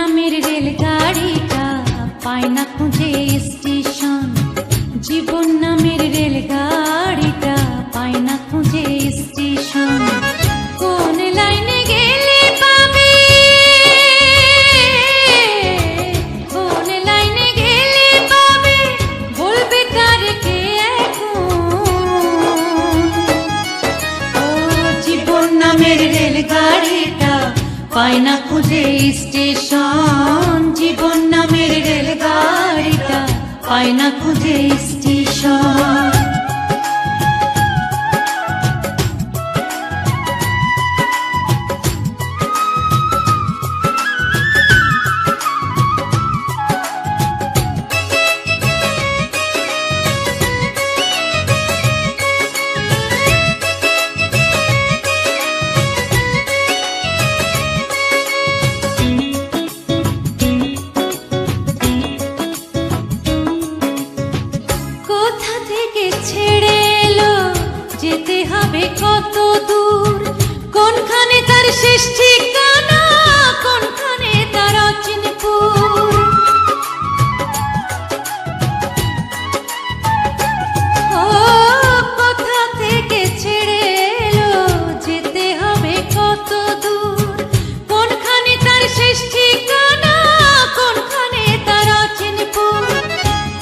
নামের রেলগাড়িটা পায় না খুঁজে স্টেশন। জীবন নামের রেলগাড়িটা পায় না খুঁজে স্টেশন। কোন লাইনে গেলে পাবে, কোন লাইনে গেলে পাবে, বলবে তার কে এখন। ও জীবন নামের রেলগাড়িটা পায় না খুঁজে স্টেশন। জীবন নামের রেলগাড়িটা পায় না খুঁজে স্টেশন। ছেড়ে এলো যেতে হবে কত দূর, কোনখানে তার শেষ ঠিকানা, কোনখানে তার অচিনপুর। ও কোথা থেকে ছেড়ে এলো যেতে হবে কত দূর, কোনখানে তার শেষ ঠিকানা, কোনখানে তার অচিনপুর।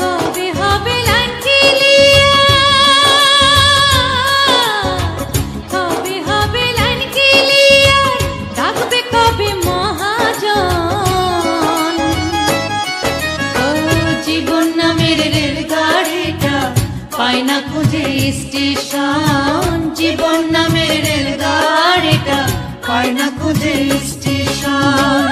কবে হবে লাইন পায় না খুঁজে স্টেশন। জীবন নামের রেলগাড়িটা পায় না খুঁজে স্টেশন।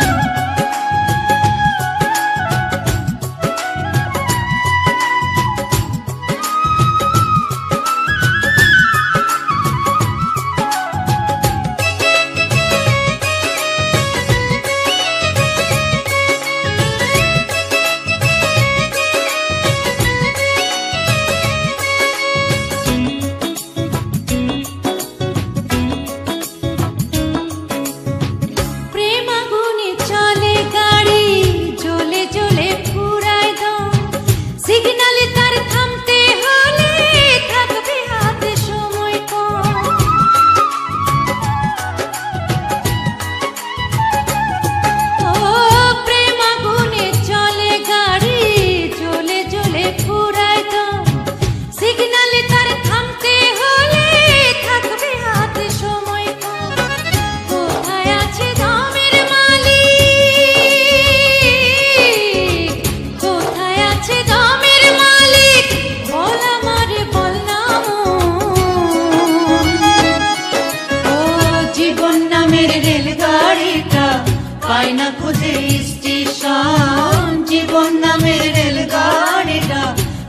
পায় না খুঁজে স্টেশন। জীবন নামের রেলগাড়িটা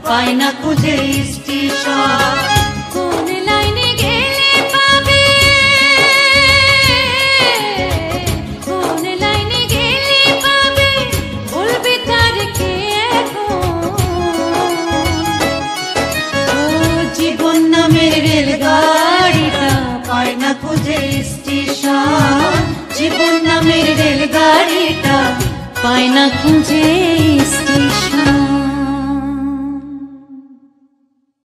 পায় না খুঁজে স্টেশন। কোন লাইনে গেলে পাবে, কোন লাইনে গেলে পাবে, বলবে তার কে এখন। ও জীবন নামের রেলগাড়িটা পায় না খুঁজে স্টেশন। জীবন নামের রেলগাড়িটা পায় না খুঁজে